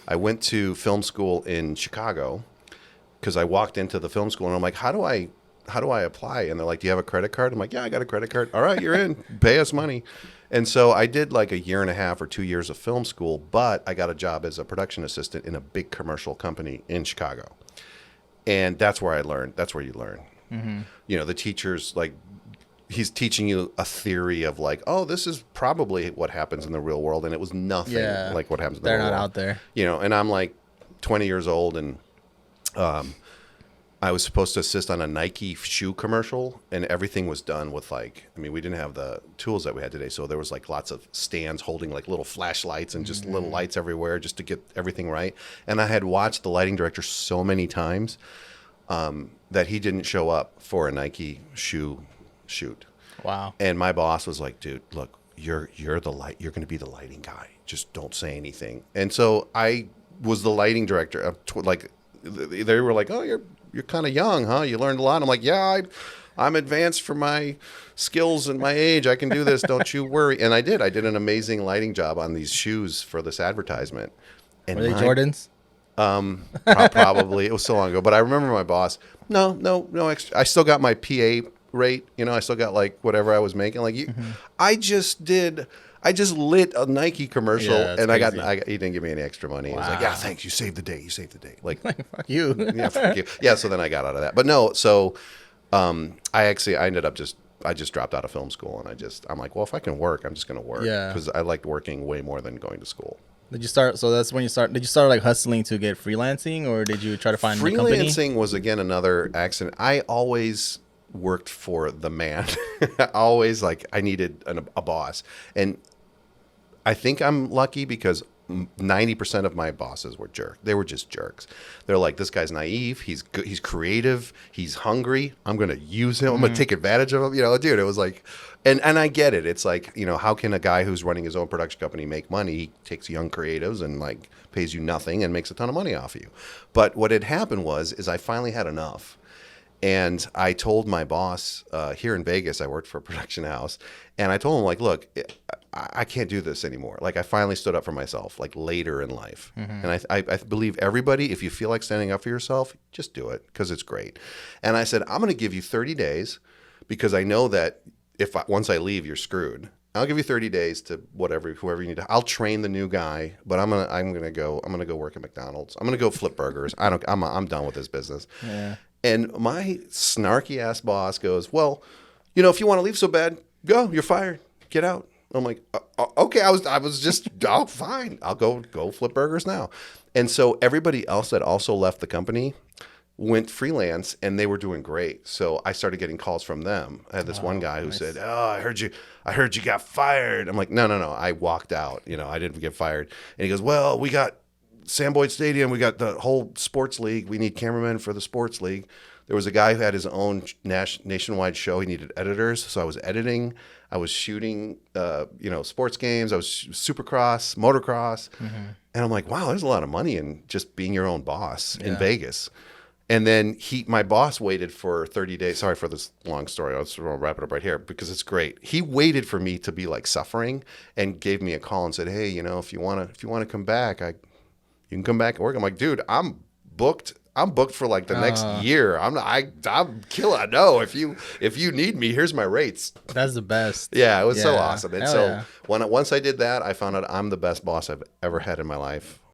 I went to film school in Chicago because I walked into the film school and I'm like, how do I apply? And they're like, do you have a credit card? I'm like, yeah, I got a credit card. All right, you're in. Pay us money. And so I did like a year and a half or 2 years of film school, but I got a job as a production assistant in a big commercial company in Chicago. And that's where I learned. That's where you learn. Mm-hmm. You know, the teacher's like, he's teaching you a theory of like, oh, this is probably what happens in the real world. And it was nothing like what happens in the They're real not world. out there. You know, and I'm like 20 years old and I was supposed to assist on a Nike shoe commercial, and everything was done with like, I mean, we didn't have the tools that we had today. So there was like lots of stands holding like little flashlights and just little lights everywhere just to get everything right. And I had watched the lighting director so many times that he didn't show up for a Nike shoe shoot. Wow. And my boss was like, dude, look, you're going to be the lighting guy. Just don't say anything. And so I was the lighting director. Like they were like, oh, you're kind of young, huh? You learned a lot. I'm like, yeah, I'm advanced for my skills and my age. I can do this. Don't you worry. And I did. I did an amazing lighting job on these shoes for this advertisement. And Were they Jordans? Probably. It was so long ago. But I remember my boss. No extra. I still got my PA rate. You know, I still got like whatever I was making. Like I just lit a Nike commercial, and he didn't give me any extra money. He was like, yeah, thanks. You saved the day. You saved the day. Like, Fuck you. yeah, fuck you. Yeah, so then I got out of that. But no, so I ended up I just dropped out of film school, and I'm like, well, if I can work, I'm just going to work. Yeah. Because I liked working way more than going to school. Did you start? So that's when you start. Did you start like hustling to get freelancing, or did you try to find a company? Freelancing was, again, another accident. I always worked for the man. I needed a boss. And I think I'm lucky because 90% of my bosses were jerks. They were just jerks. They're like, this guy's naive. He's good. He's creative. He's hungry. I'm going to use him. I'm going to take advantage of him. You know, dude, it was like, and I get it. It's like, you know, how can a guy who's running his own production company make money? He takes young creatives and like pays you nothing and makes a ton of money off of you. But what had happened is I finally had enough. And I told my boss here in Vegas, I worked for a production house, and I told him, like, look, I can't do this anymore. Like, I finally stood up for myself, like, later in life. And I believe everybody, if you feel like standing up for yourself, just do it, because it's great. And I said, I'm going to give you 30 days, because I know that once I leave, you're screwed. I'll give you 30 days to whoever you need to. I'll train the new guy, but I'm gonna go work at McDonald's. I'm gonna go flip burgers. I'm done with this business. Yeah. And my snarky ass boss goes, well, you know, if you want to leave so bad, go. You're fired. Get out. I'm like, okay. I was just, oh, fine. I'll go flip burgers now. And so everybody else that also left the company went freelance, and they were doing great. So I started getting calls from them. I had this one guy who said, oh, I heard you got fired. I'm like, no. I walked out. You know, I didn't get fired. And he goes, well, we got Sam Boyd Stadium. We got the whole sports league. We need cameramen for the sports league. There was a guy who had his own nationwide show. He needed editors. So I was editing. I was shooting, sports games. I was supercross, motocross. And I'm like, wow, there's a lot of money in just being your own boss in Vegas. And then my boss waited for 30 days. Sorry for this long story. I'll just wrap it up right here because it's great. He waited for me to be like suffering and gave me a call and said, hey, you know, if you want to come back, you can come back and work. I'm like, dude, I'm booked. I'm booked for like the next year. I'm killing. No, if you need me, here's my rates. That's the best. Yeah, it was so awesome. And Hell yeah. once I did that, I found out I'm the best boss I've ever had in my life.